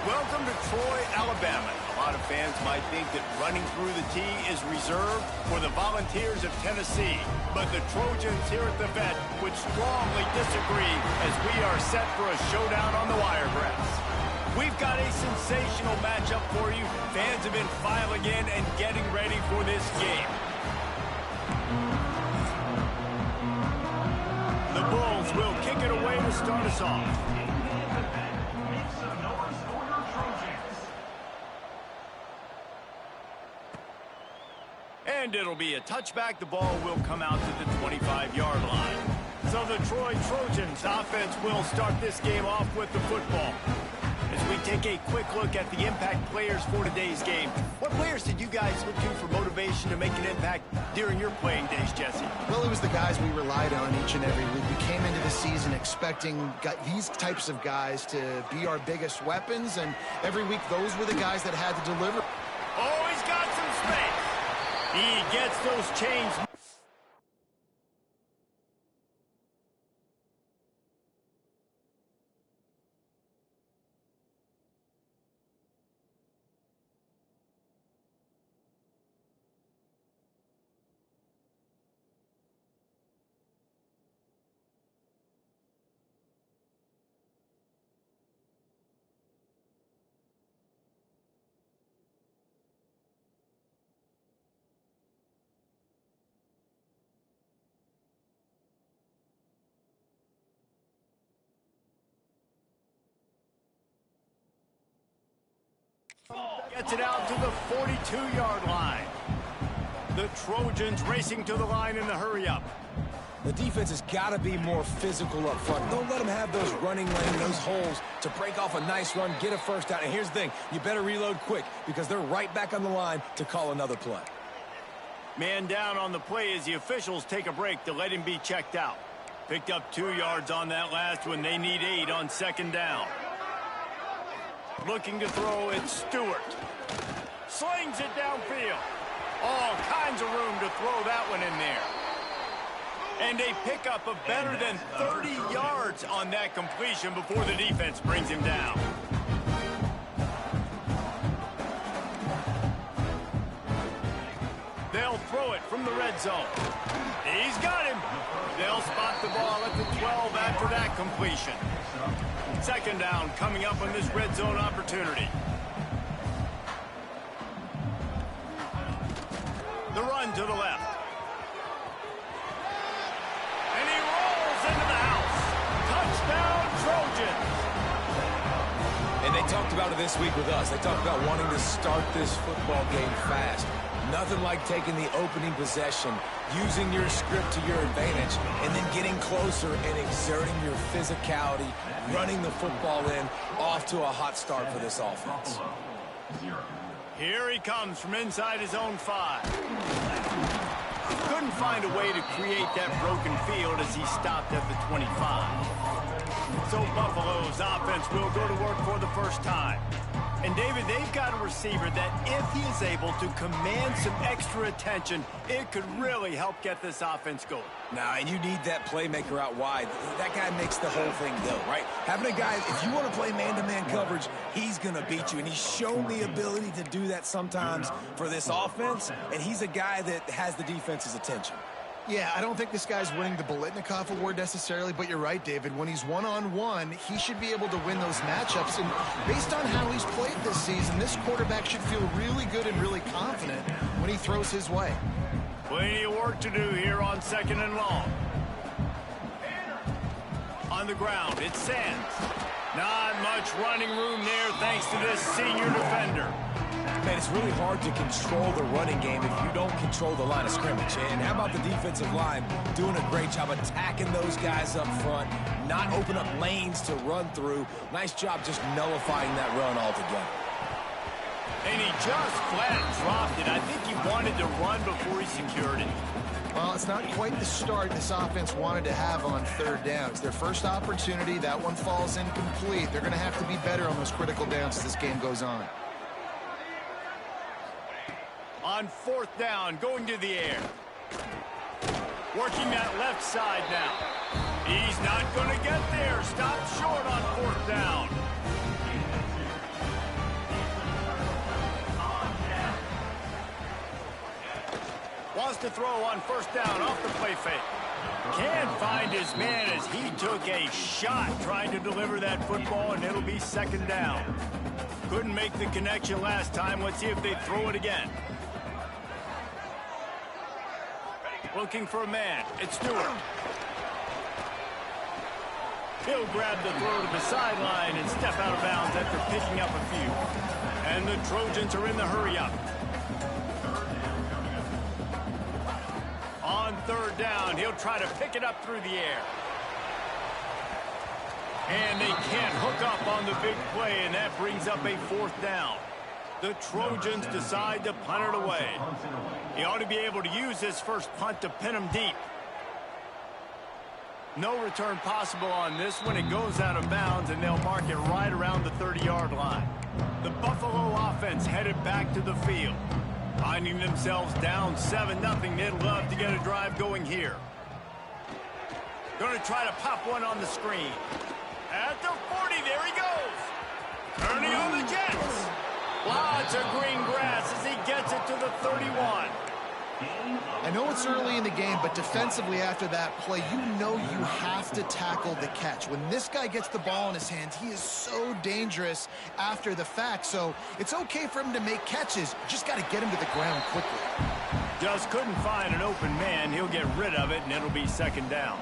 Welcome to Troy, Alabama. A lot of fans might think that running through the tee is reserved for the Volunteers of Tennessee. But the Trojans here at the Vet would strongly disagree as we are set for a showdown on the Wiregrass. We've got a sensational matchup for you. Fans have been filing in and getting ready for this game. The Bulls will kick it away to start us off. And it'll be a touchback. The ball will come out to the 25-yard line. So the Troy Trojans offense will start this game off with the football. As we take a quick look at the impact players for today's game, what players did you guys look to for motivation to make an impact during your playing days, Jesse? Well, it was the guys we relied on each and every week. We came into the season expecting these types of guys to be our biggest weapons, and every week those were the guys that had to deliver. Oh, he's got some space. He gets those chains. Gets it out to the 42-yard line. The Trojans racing to the line in the hurry-up. The defense has got to be more physical up front. Don't let them have those running lane, those holes to break off a nice run, get a first down. And here's the thing, you better reload quick because they're right back on the line to call another play. Man down on the play as the officials take a break to let him be checked out. Picked up 2 yards on that last one. They need 8 on second down. Looking to throw, it's Stewart. Slings it downfield. All kinds of room to throw that one in there. And a pickup of better than 30 yards on that completion before the defense brings him down. They'll throw it from the red zone. He's got him. They'll spot the ball at the 12 after that completion. Second down coming up on this red zone opportunity. The run to the left. And he rolls into the house. Touchdown, Trojans. And they talked about it this week with us. They talked about wanting to start this football game fast. Nothing like taking the opening possession, using your script to your advantage, and then getting closer and exerting your physicality, running the football in, off to a hot start for this offense. Here he comes from inside his own 5. Couldn't find a way to create that broken field as he stopped at the 25. So Buffalo's offense will go to work for the first time. And, David, they've got a receiver that if he is able to command some extra attention, it could really help get this offense going. Now, and you need that playmaker out wide. That guy makes the whole thing go, right? Having a guy, if you want to play man-to-man coverage, he's going to beat you. And he's shown the ability to do that sometimes for this offense. And he's a guy that has the defense's attention. Yeah, I don't think this guy's winning the Biletnikoff Award necessarily, but you're right, David. When he's one-on-one, he should be able to win those matchups. And based on how he's played this season, this quarterback should feel really good and really confident when he throws his way. Plenty of work to do here on second and long. On the ground, it's Sands. Not much running room there thanks to this senior defender. Man, it's really hard to control the running game if you don't control the line of scrimmage. And how about the defensive line doing a great job attacking those guys up front, not open up lanes to run through. Nice job just nullifying that run altogether. And he just flat dropped it. I think he wanted to run before he secured it. Well, it's not quite the start this offense wanted to have on third down. It's their first opportunity. That one falls incomplete. They're going to have to be better on those critical downs as this game goes on. On fourth down, going to the air. Working that left side now. He's not going to get there. Stopped short on fourth down. just to throw on first down off the play fake. Can't find his man as he took a shot trying to deliver that football, and it'll be second down. Couldn't make the connection last time. Let's see if they throw it again. Looking for a man. It's Stewart. He'll grab the throw to the sideline and step out of bounds after picking up a few. And the Trojans are in the hurry-up. On third down, he'll try to pick it up through the air. And they can't hook up on the big play, and that brings up a fourth down. The Trojans decide to punt it away. He ought to be able to use this first punt to pin him deep. No return possible on this one. It goes out of bounds, and they'll mark it right around the 30-yard line. The Buffalo offense headed back to the field. Finding themselves down 7-0, they'd love to get a drive going here. Going to try to pop one on the screen. At the 40, there he goes. Turning on the Jets. Lots of green grass as he gets it to the 31. I know it's early in the game, but defensively after that play, you know you have to tackle the catch. When this guy gets the ball in his hands, he is so dangerous after the fact. So it's okay for him to make catches. You just got to get him to the ground quickly. Just couldn't find an open man. He'll get rid of it, and it'll be second down.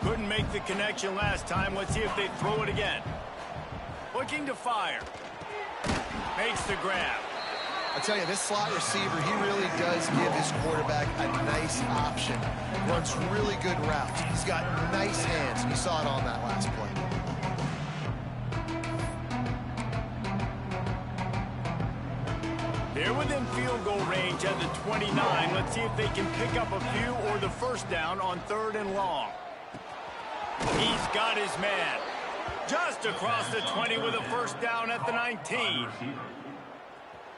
Couldn't make the connection last time. Let's see if they throw it again. Looking to fire. Makes the grab. I tell you, this slot receiver, he really does give his quarterback a nice option. Runs really good routes. He's got nice hands, and you saw it on that last play. They're within field goal range at the 29. Let's see if they can pick up a few or the first down on third and long. He's got his man. Just across the 20 with a first down at the 19.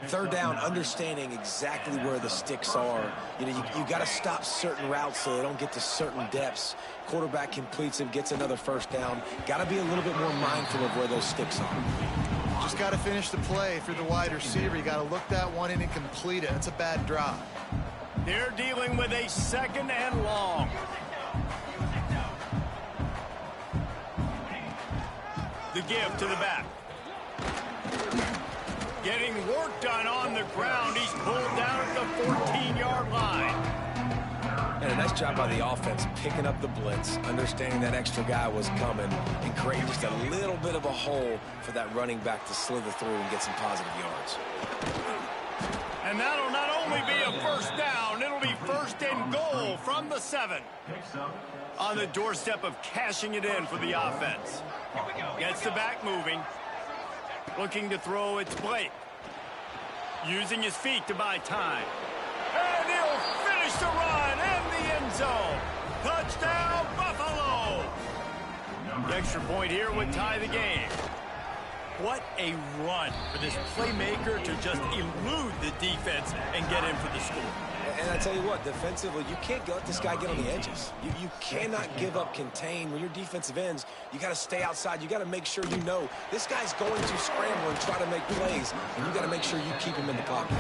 Third down, understanding exactly where the sticks are. You know, you got to stop certain routes so they don't get to certain depths. Quarterback completes it, gets another first down. Got to be a little bit more mindful of where those sticks are. Just got to finish the play. If you're the wide receiver, you got to look that one in and complete it. That's a bad drop. They're dealing with a second and long. The give to the back. Getting work done on the ground. He's pulled down at the 14-yard line. And a nice job by the offense picking up the blitz, understanding that extra guy was coming, and creating just a little bit of a hole for that running back to slither through and get some positive yards. And that'll not only be a first down, it'll be first and goal from the 7. On the doorstep of cashing it in for the offense. Gets the back moving. Looking to throw, it's Blake. Using his feet to buy time. And he'll finish the run in the end zone. Touchdown, Buffalo! The extra point here would tie the game. What a run for this playmaker to just elude the defense and get in for the score. And I tell you what, defensively, you can't let this guy get on the edges. You cannot give up contain. When you're defensive ends, you got to stay outside. You got to make sure you know this guy's going to scramble and try to make plays, and you got to make sure you keep him in the pocket.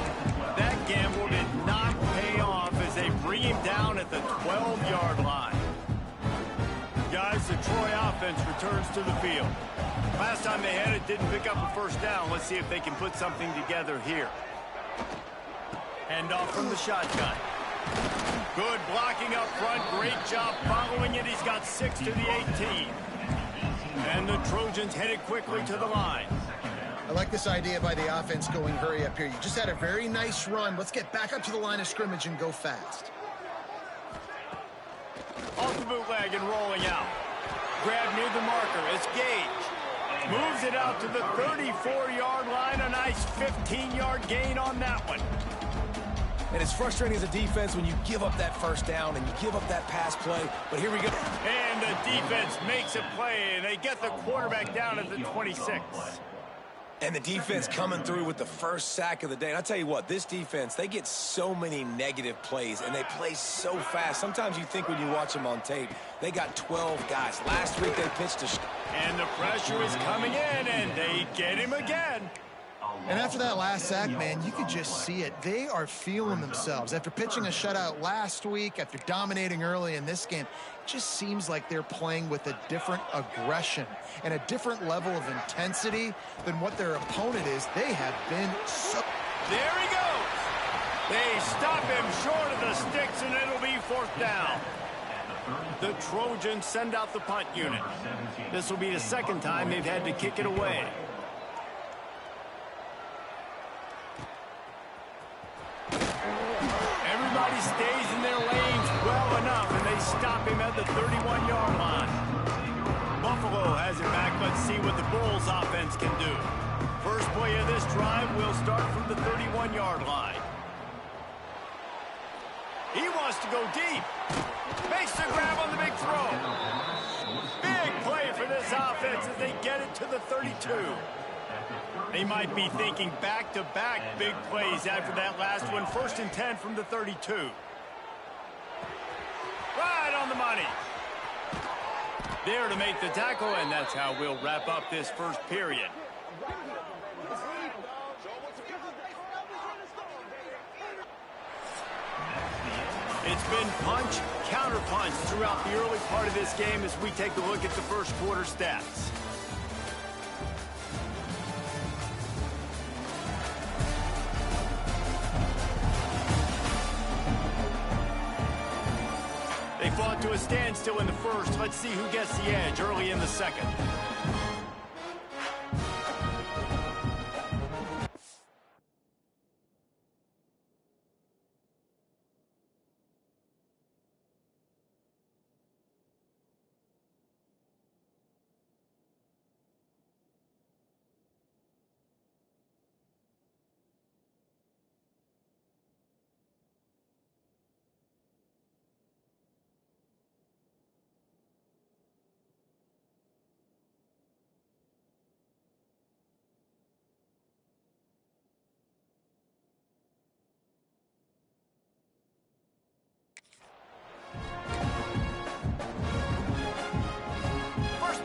That gamble did not pay off as they bring him down at the 12-yard line. Guys, the Troy offense returns to the field. Last time they had it, didn't pick up a first down. Let's see if they can put something together here. Hand off from the shotgun. Good blocking up front. Great job following it. He's got 6 to the 18. And the Trojans headed quickly to the line. I like this idea by the offense going hurry up here. You just had a very nice run. Let's get back up to the line of scrimmage and go fast. Off the bootleg and rolling out. Grab near the marker. It's Gage. Moves it out to the 34-yard line. A nice 15-yard gain on that one. And it's frustrating as a defense when you give up that first down and you give up that pass play. But here we go. And the defense makes a play, and they get the quarterback down at the 26. And the defense coming through with the first sack of the day. And I tell you what, this defense, they get so many negative plays, and they play so fast. Sometimes you think when you watch them on tape, they got 12 guys. Last week they pitched a... And the pressure is coming in, and they get him again. And after that last sack, man, you could just see it. They are feeling themselves. After pitching a shutout last week, after dominating early in this game, it just seems like they're playing with a different aggression and a different level of intensity than what their opponent is. They have been so... There he goes. They stop him short of the sticks, and it'll be fourth down. The Trojans send out the punt unit. This will be the second time they've had to kick it away. Everybody stays in their lanes well enough, and they stop him at the 31-yard line. Buffalo has it back. Let's see what the Bulls offense can do. First play of this drive will start from the 31-yard line. He wants to go deep. Makes the grab on the big throw. Big play for this offense as they get it to the 32. They might be thinking back-to-back big plays after that last one. 1st and 10 from the 32. Right on the money. There to make the tackle, and that's how we'll wrap up this first period. It's been punch, counter-punch throughout the early part of this game as we take a look at the first quarter stats. They fought to a standstill in the first. Let's see who gets the edge early in the second.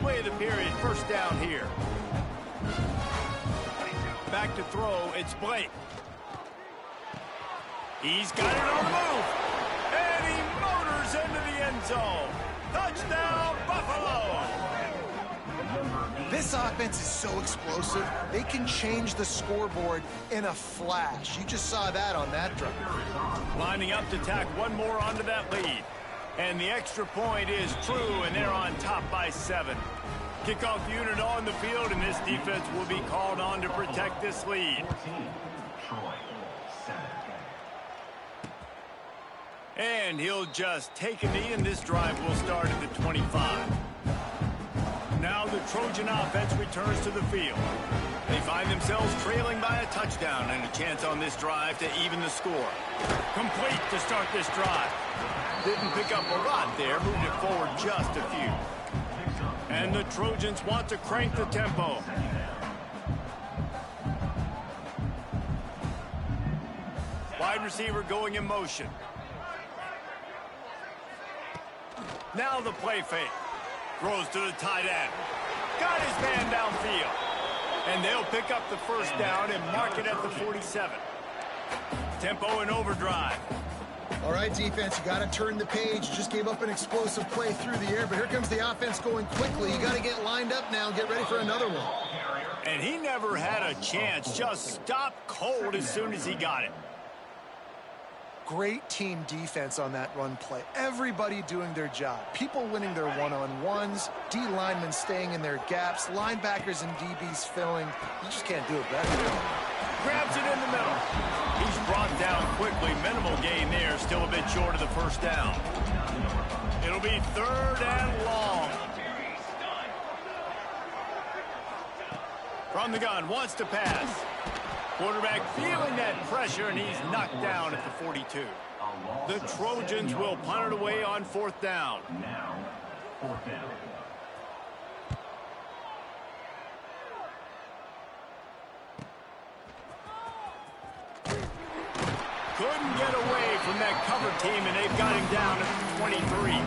Play of the period, first down here. Back to throw, it's Blake. He's got it on the move. And he motors into the end zone. Touchdown, Buffalo! This offense is so explosive, they can change the scoreboard in a flash. You just saw that on that drive. Lining up to tack one more onto that lead. And the extra point is true, and they're on top by 7. Kickoff unit on the field, and this defense will be called on to protect this lead. And he'll just take a knee, and this drive will start at the 25. Now the Trojan offense returns to the field. They find themselves trailing by a touchdown and a chance on this drive to even the score. Complete to start this drive. Didn't pick up a lot there, moved it forward just a few. And the Trojans want to crank the tempo. Wide receiver going in motion. Now the play fake. Throws to the tight end. Got his man downfield. And they'll pick up the first down and mark it at the 47. Tempo in overdrive. All right, defense, you got to turn the page. You just gave up an explosive play through the air, but here comes the offense going quickly. You got to get lined up now and get ready for another one. And he never had a chance. Just stopped cold as soon as he got it. Great team defense on that run play. Everybody doing their job. People winning their one-on-ones, D linemen staying in their gaps, linebackers and DBs filling. You just can't do it better. Grabs it in the middle. He's brought down quickly. Minimal gain there. Still a bit short of the first down. It'll be 3rd and long. From the gun, wants to pass. Quarterback feeling that pressure, and he's knocked down at the 42. The Trojans will punt it away on 4th down. Now, 4th down. Couldn't get away from that cover team, and they've got him down at the 23.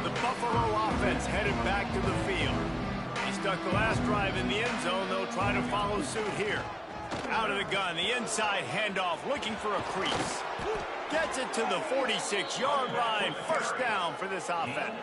The Buffalo offense headed back to the field. They stuck the last drive in the end zone. They'll try to follow suit here. Out of the gun, the inside handoff, looking for a crease. Gets it to the 46-yard line. First down for this offense.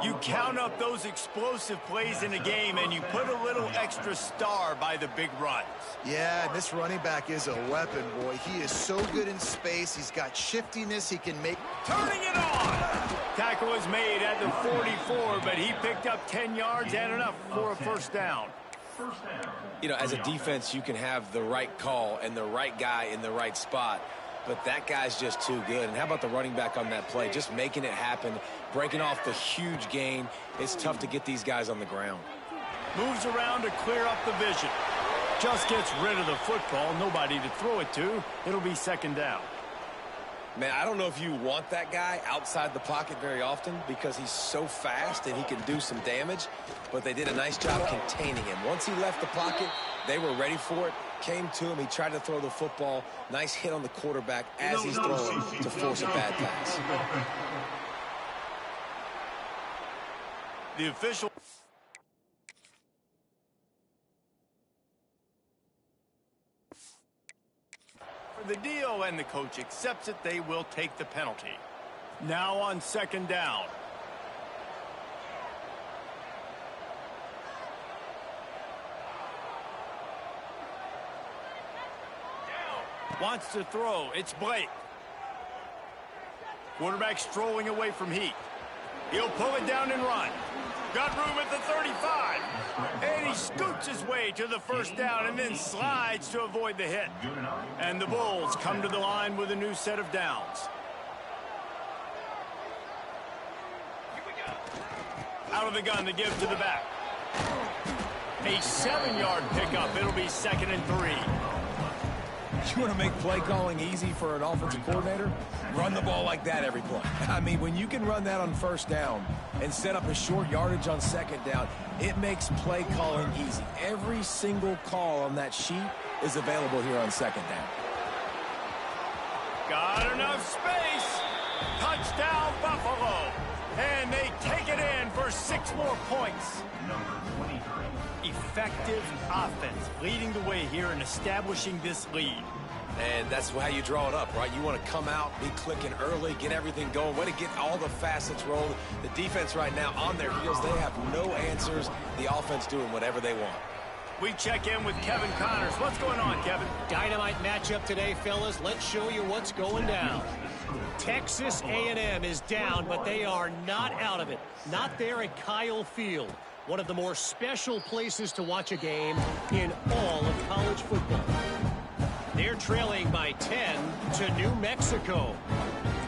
You count up those explosive plays in a game, and you put a little extra star by the big runs. Yeah, this running back is a weapon, boy. He is so good in space. He's got shiftiness. He can make... Turning it on! Tackle is made at the 44, but he picked up 10 yards and enough for a first down. You know, as a defense, you can have the right call and the right guy in the right spot, but that guy's just too good. And how about the running back on that play? Just making it happen, breaking off the huge gain. It's tough to get these guys on the ground. Moves around to clear up the vision. Just gets rid of the football. Nobody to throw it to. It'll be second down. Man, I don't know if you want that guy outside the pocket very often because he's so fast and he can do some damage, but they did a nice job containing him. Once he left the pocket, they were ready for it, came to him, he tried to throw the football. Nice hit on the quarterback as he's throwing to force a bad pass. The official... the deal, and the coach accepts it. They will take the penalty. Now on second down. Wants to throw. It's Blake. Quarterback strolling away from Heath. He'll pull it down and run. Got room at the 35. And he scoots his way to the first down and then slides to avoid the hit. And the Bulls come to the line with a new set of downs. Out of the gun to give to the back. A 7-yard pickup. It'll be 2nd and 3. You want to make play calling easy for an offensive coordinator? Run the ball like that every play. I mean, when you can run that on first down and set up a short yardage on second down, it makes play calling easy. Every single call on that sheet is available here on second down. Got enough space. Touchdown, Buffalo. And they take it in for 6 more points. Effective offense leading the way here and establishing this lead. And that's how you draw it up, right? You want to come out, be clicking early, get everything going, way to get all the facets rolled. The defense right now on their heels, they have no answers. The offense doing whatever they want. We check in with Kevin Connors. What's going on, Kevin? Dynamite matchup today, fellas. Let's show you what's going down. Texas A&M is down, but they are not out of it. Not there at Kyle Field. One of the more special places to watch a game in all of college football. They're trailing by 10 to New Mexico.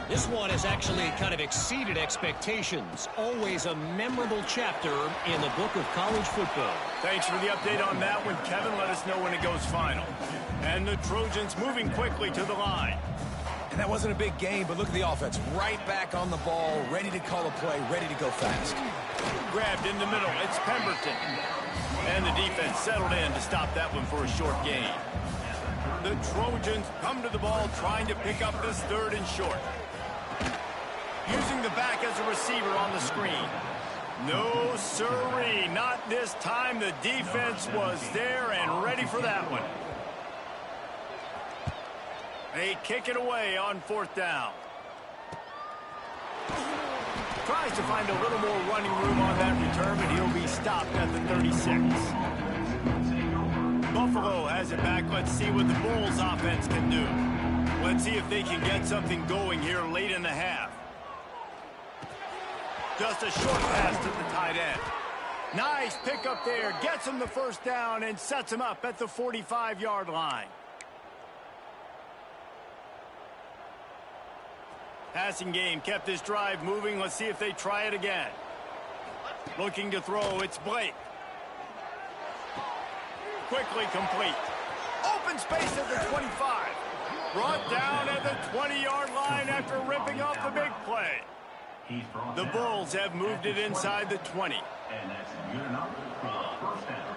This one has actually kind of exceeded expectations. Always a memorable chapter in the book of college football. Thanks for the update on that one, Kevin. Let us know when it goes final. And the Trojans moving quickly to the line. And that wasn't a big game, but look at the offense. Right back on the ball, ready to call a play, ready to go fast. Grabbed in the middle. It's Pemberton. And the defense settled in to stop that one for a short gain. The Trojans come to the ball trying to pick up this 3rd and short. Using the back as a receiver on the screen. No siree, not this time. The defense was there and ready for that one. They kick it away on 4th down. Tries to find a little more running room on that return, but he'll be stopped at the 36. Buffalo has it back. Let's see what the Bulls offense can do. Let's see if they can get something going here late in the half. Just a short pass to the tight end. Nice pickup there. Gets him the first down and sets him up at the 45-yard line. Passing game kept this drive moving. Let's see if they try it again. Looking to throw. It's Blake. Quickly complete. Open space at the 25. Brought down at the 20-yard line after ripping off the big play. The Bulls have moved it inside the 20. And that's good enough for the first down.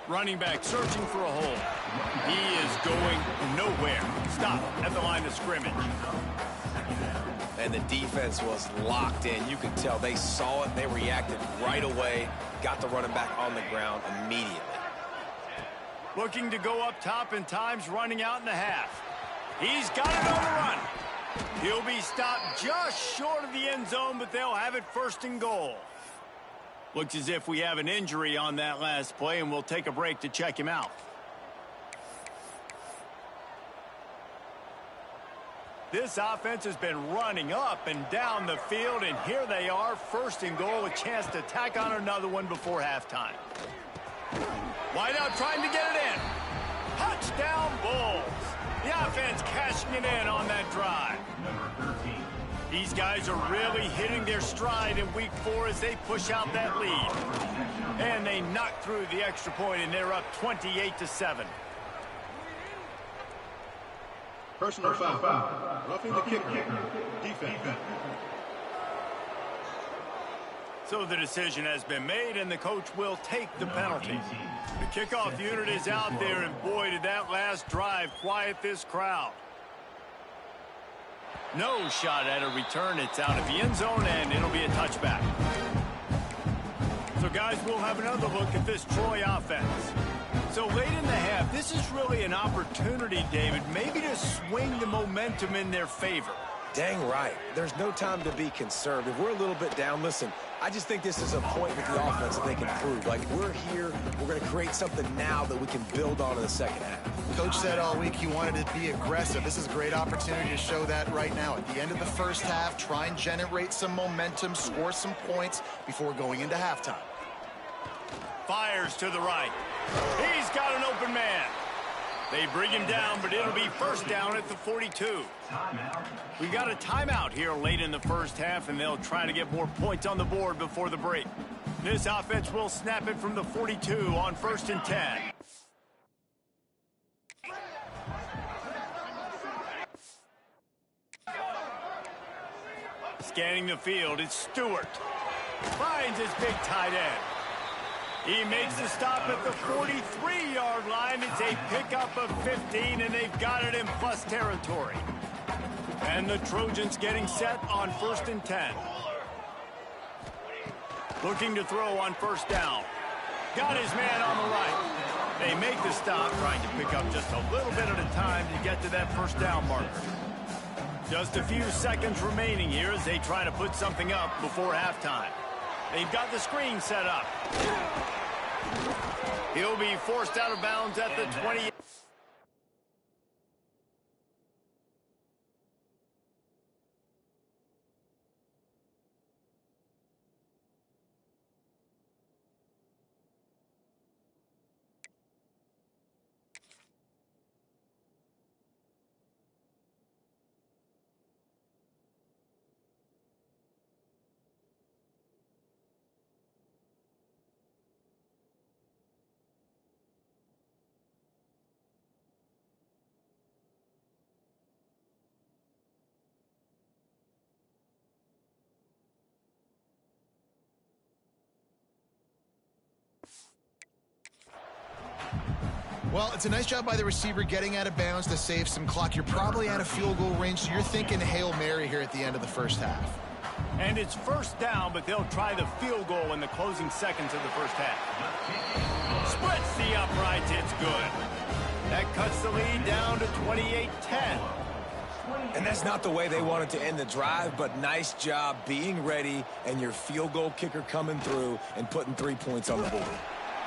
Running back searching for a hole. He is going nowhere. Stop at the line of scrimmage. and the defense was locked in. You could tell they saw it. They reacted right away, got the running back on the ground immediately. Looking to go up top, and time's running out in the half. He's got it on the run. He'll be stopped just short of the end zone, but they'll have it first and goal. Looks as if we have an injury on that last play, and we'll take a break to check him out. This offense has been running up and down the field, and here they are, first and goal, a chance to tack on another one before halftime. Wideout trying to get it in. Touchdown, Bulls. The offense cashing it in on that drive. These guys are really hitting their stride in week 4 as they push out that lead. And they knock through the extra point, and they're up 28-7. Personal foul. Roughing the kicker. Defense. So the decision has been made, and the coach will take the penalty. The kickoff unit is out there, and boy, did that last drive quiet this crowd. No shot at a return. It's out of the end zone, and it'll be a touchback. So, guys, we'll have another look at this Troy offense. So late in the half, this is really an opportunity, David, maybe to swing the momentum in their favor. Dang right. There's no time to be conservative. We're a little bit down. Listen, I just think this is a point with the offense that they can prove. Like, we're here, we're going to create something now that we can build on in the second half. Coach said all week he wanted to be aggressive. This is a great opportunity to show that right now. At the end of the first half, try and generate some momentum, score some points before going into halftime. Fires to the right. He's got an open man. They bring him down, but it'll be first down at the 42. We got a timeout here late in the first half, and they'll try to get more points on the board before the break. This offense will snap it from the 42 on 1st and 10. Scanning the field, it's Stewart. Finds his big tight end. He makes the stop at the 43-yard line. It's a pickup of 15, and they've got it in plus territory. And the Trojans getting set on 1st and 10. Looking to throw on first down. Got his man on the right. They make the stop, trying to pick up just a little bit at a time to get to that first down marker. Just a few seconds remaining here as they try to put something up before halftime. They've got the screen set up. He'll be forced out of bounds at the 20. Well, it's a nice job by the receiver getting out of bounds to save some clock. You're probably out of field goal range, so you're thinking Hail Mary here at the end of the first half. And it's first down, but they'll try the field goal in the closing seconds of the first half. Splits the uprights, it's good. That cuts the lead down to 28-10. And that's not the way they wanted to end the drive, but nice job being ready and your field goal kicker coming through and putting 3 points on the board.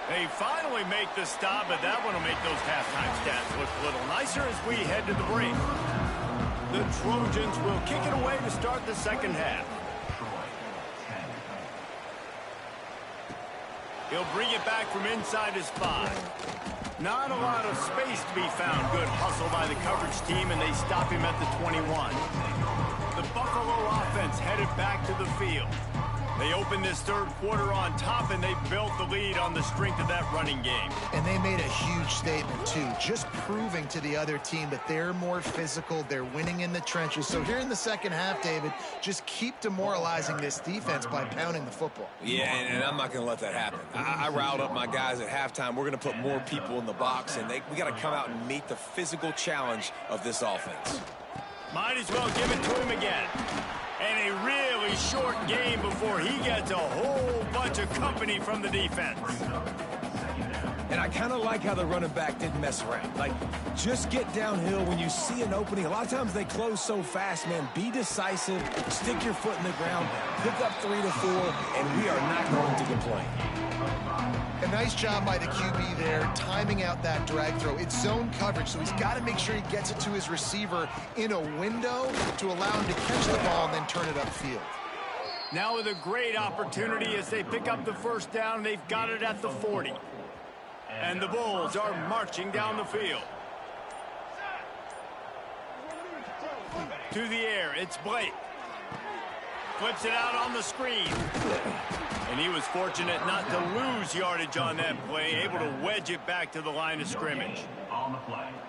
They finally make the stop, but that one will make those halftime stats look a little nicer as we head to the break. The Trojans will kick it away to start the second half. He'll bring it back from inside his 5. Not a lot of space to be found. Good hustle by the coverage team, and they stop him at the 21. The Buffalo offense headed back to the field. They opened this third quarter on top, and they built the lead on the strength of that running game. And they made a huge statement, too, just proving to the other team that they're more physical, they're winning in the trenches. So here in the second half, David, just keep demoralizing this defense by pounding the football. Yeah, and I'm not going to let that happen. I riled up my guys at halftime. We're going to put more people in the box, and we got to come out and meet the physical challenge of this offense. Might as well give it to him again. short game before he gets a whole bunch of company from the defense. And I kind of like how the running back didn't mess around. Like, just get downhill when you see an opening. A lot of times they close so fast, man. Be decisive, stick your foot in the ground, pick up 3 to 4, and we are not going to complain. A nice job by the QB there, timing out that drag throw. It's zone coverage, so he's got to make sure he gets it to his receiver in a window to allow him to catch the ball and then turn it upfield. Now with a great opportunity as they pick up the first down, they've got it at the 40. And the Bulls are marching down the field. To the air, it's Blake. Flips it out on the screen. And he was fortunate not to lose yardage on that play, able to wedge it back to the line of scrimmage.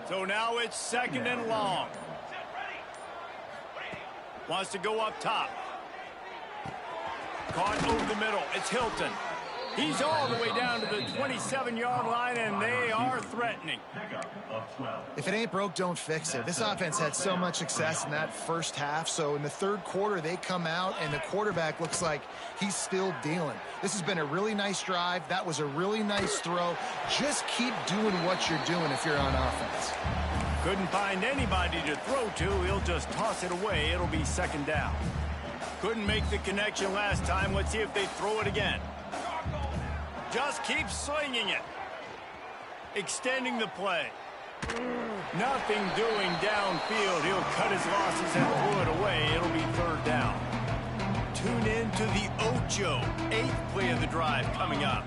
So now it's 2nd and long. Wants to go up top. Caught over the middle. It's Hilton. He's all the way down to the 27-yard line, and they are threatening. If it ain't broke, don't fix it. This offense had so much success in that first half, so in the third quarter, they come out, and the quarterback looks like he's still dealing. This has been a really nice drive. That was a really nice throw. Just keep doing what you're doing if you're on offense. Couldn't find anybody to throw to. He'll just toss it away. It'll be 2nd down. Couldn't make the connection last time. Let's see if they throw it again. Just keep slinging it. Extending the play. Nothing doing downfield. He'll cut his losses and throw it away. It'll be 3rd down. Tune in to the Ocho. 8th play of the drive coming up.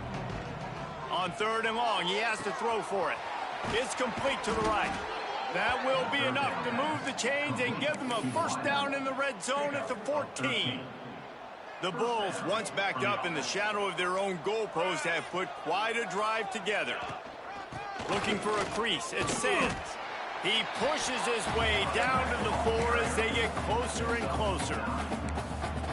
On 3rd and long, he has to throw for it. It's complete to the right. That will be enough to move the chains and give them a first down in the red zone at the 14. The Bulls, once backed up in the shadow of their own goalpost, have put quite a drive together. Looking for a crease. It's Sands. He pushes his way down to the 4 as they get closer and closer.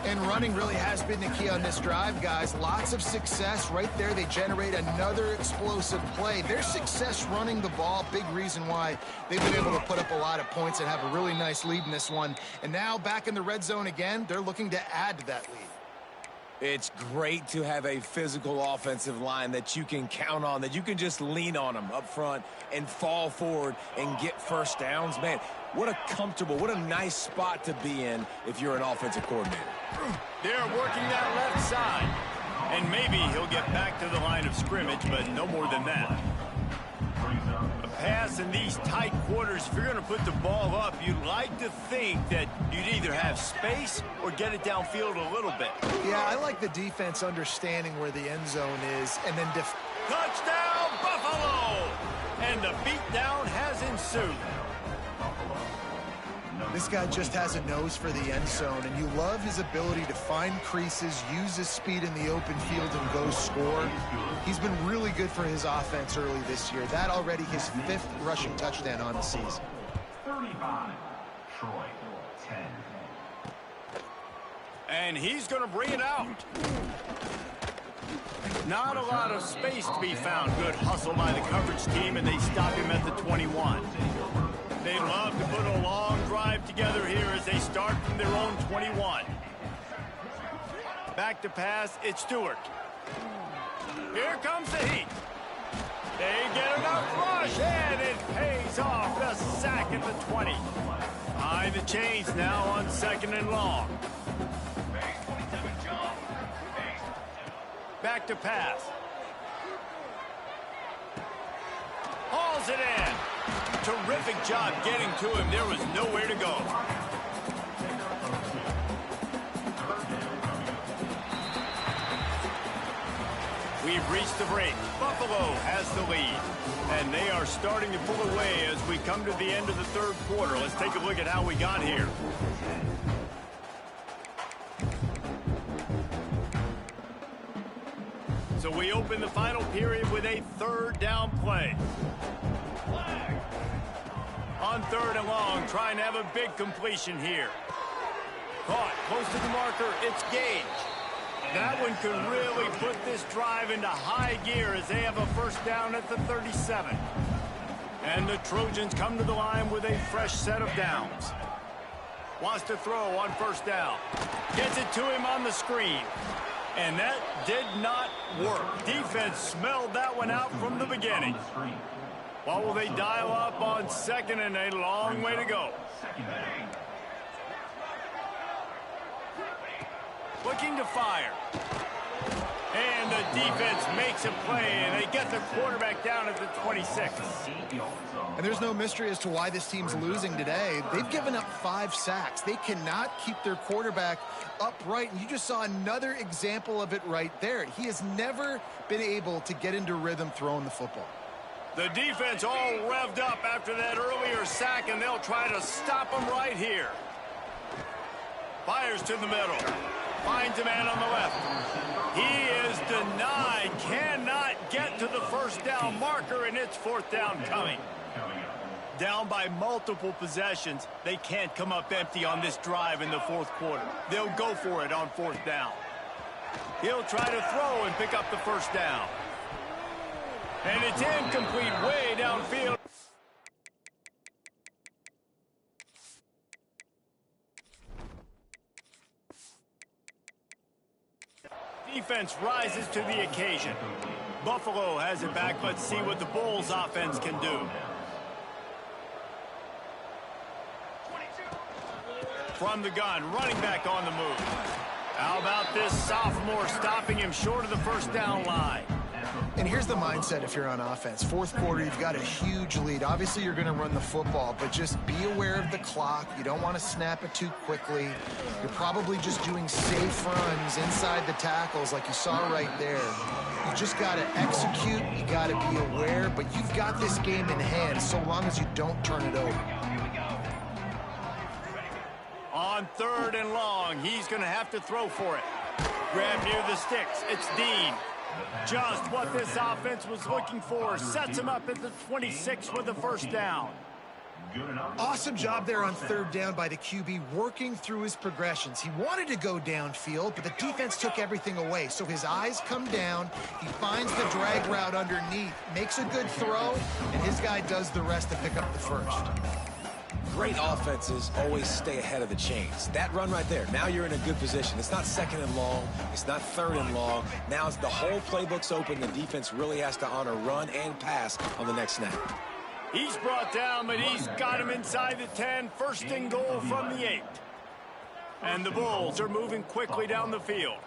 And running really has been the key on this drive, guys. Lots of success right there. They generate another explosive play. Their success running the ball, big reason why they've been able to put up a lot of points and have a really nice lead in this one. And now back in the red zone again, they're looking to add to that lead. It's great to have a physical offensive line that you can count on, that you can just lean on them up front and fall forward and get first downs. Man, what a comfortable, what a nice spot to be in if you're an offensive coordinator. They're working that left side. And maybe he'll get back to the line of scrimmage, but no more than that. A pass in these tight quarters, if you're going to put the ball up, you'd like to think that you'd either have space or get it downfield a little bit. Yeah, I like the defense understanding where the end zone is and then touchdown, Buffalo! And the beatdown has ensued. This guy just has a nose for the end zone, and you love his ability to find creases, use his speed in the open field, and go score. He's been really good for his offense early this year. That already his 5th rushing touchdown on the season. 35, Troy, 10. And he's going to bring it out. Not a lot of space to be found. Good hustle by the coverage team, and they stop him at the 21. They love to put a long drive together here as they start from their own 21. Back to pass, it's Stewart. Here comes the heat. They get enough rush, and it pays off. The sack at the 20. Behind the chains now on 2nd and long. Back to pass. Hauls it in. Terrific job getting to him. There was nowhere to go. We've reached the break. Buffalo has the lead. And they are starting to pull away as we come to the end of the 3rd quarter. Let's take a look at how we got here. So we open the final period with a 3rd down play. On 3rd and long, trying to have a big completion here. Caught close to the marker, it's Gage. That one could really put this drive into high gear as they have a first down at the 37. And the Trojans come to the line with a fresh set of downs. Wants to throw on first down. Gets it to him on the screen. And that did not work. Defense smelled that one out from the beginning. What will they dial up on 2nd and a long way to go? Looking to fire. And the defense makes a play, and they get the quarterback down at the 26. And there's no mystery as to why this team's losing today. They've given up 5 sacks. They cannot keep their quarterback upright, and you just saw another example of it right there. He has never been able to get into rhythm throwing the football. The defense all revved up after that earlier sack, and they'll try to stop him right here. Fires to the middle. Finds a man on the left. He is denied. Cannot get to the first down marker, and it's 4th down coming. Down by multiple possessions. They can't come up empty on this drive in the 4th quarter. They'll go for it on 4th down. He'll try to throw and pick up the first down. And it's incomplete way downfield. Defense rises to the occasion. Buffalo has it back. Let's see what the Bulls offense can do. From the gun, running back on the move. How about this sophomore stopping him short of the first down line? And here's the mindset if you're on offense. 4th quarter, you've got a huge lead. Obviously, you're going to run the football, but just be aware of the clock. You don't want to snap it too quickly. You're probably just doing safe runs inside the tackles like you saw right there. You just got to execute. You got to be aware, but you've got this game in hand so long as you don't turn it over. On 3rd and long, he's going to have to throw for it. Grab near the sticks. It's Dean. Just what this offense was looking for. Sets him up at the 26 with the first down. Awesome job there on 3rd down by the QB, working through his progressions. He wanted to go downfield, but the defense took everything away. So his eyes come down. He finds the drag route underneath, makes a good throw, and his guy does the rest to pick up the first. Great offenses always stay ahead of the chains. That run right there, now you're in a good position. It's not 2nd and long. It's not 3rd and long. Now it's the whole playbook's open. The defense really has to honor run and pass on the next snap. He's brought down, but he's got him inside the 10. 1st and goal from the 8. And the Bulls are moving quickly down the field.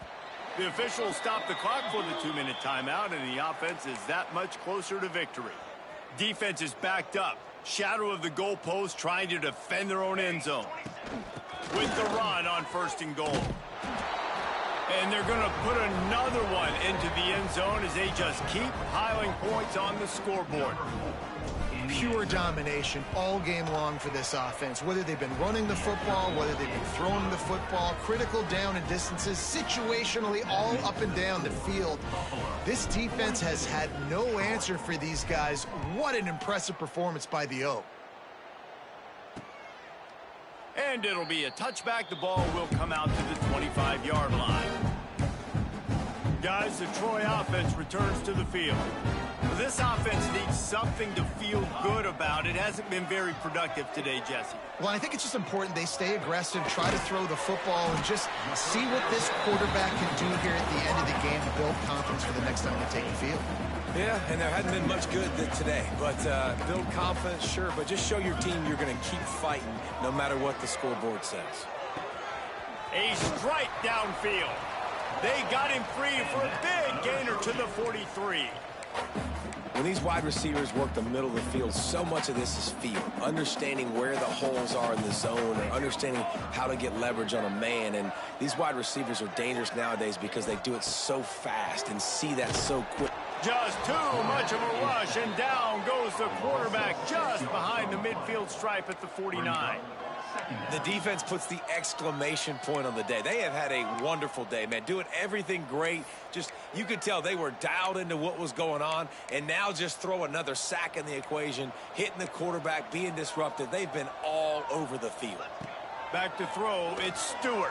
The officials stop the clock for the 2-minute timeout, and the offense is that much closer to victory. Defense is backed up. Shadow of the goalpost, trying to defend their own end zone. With the run on 1st and goal. And they're going to put another one into the end zone as they just keep piling points on the scoreboard. Pure domination all game long for this offense. Whether they've been running the football, whether they've been throwing the football, critical down and distances, situationally all up and down the field. This defense has had no answer for these guys. What an impressive performance by the O. And it'll be a touchback. The ball will come out to the 25-yard line. Guys, the Troy offense returns to the field. This offense needs something to feel good about. It hasn't been very productive today, Jesse. Well, I think it's just important they stay aggressive, try to throw the football, and just see what this quarterback can do here at the end of the game to build confidence for the next time they take the field. Yeah, and there hadn't been much good today. But build confidence, sure, but just show your team you're going to keep fighting no matter what the scoreboard says. A strike downfield. They got him free for a big gainer to the 43. When these wide receivers work the middle of the field, so much of this is feel. Understanding where the holes are in the zone or understanding how to get leverage on a man. And these wide receivers are dangerous nowadays because they do it so fast and see that so quick. Just too much of a rush, and down goes the quarterback just behind the midfield stripe at the 49. The defense puts the exclamation point on the day. They have had a wonderful day, man. Doing everything great. Just, you could tell they were dialed into what was going on. And now just throw another sack in the equation, hitting the quarterback, being disrupted. They've been all over the field. Back to throw, it's Stewart.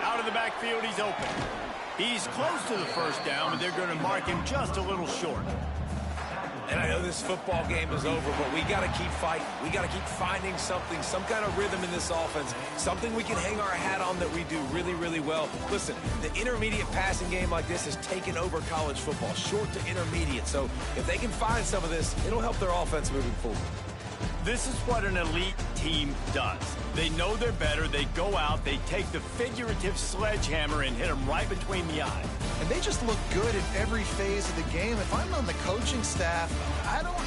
Out of the backfield, he's open. He's close to the first down, but they're going to mark him just a little short. And I know this football game is over, but we got to keep fighting. We got to keep finding something, some kind of rhythm in this offense, something we can hang our hat on that we do really, really well. Listen, the intermediate passing game like this has taken over college football, short to intermediate. So if they can find some of this, it'll help their offense moving forward. This is what an elite team does. They know they're better. They go out, they take the figurative sledgehammer and hit them right between the eyes. And they just look good in every phase of the game. If I'm on the coaching staff, I don't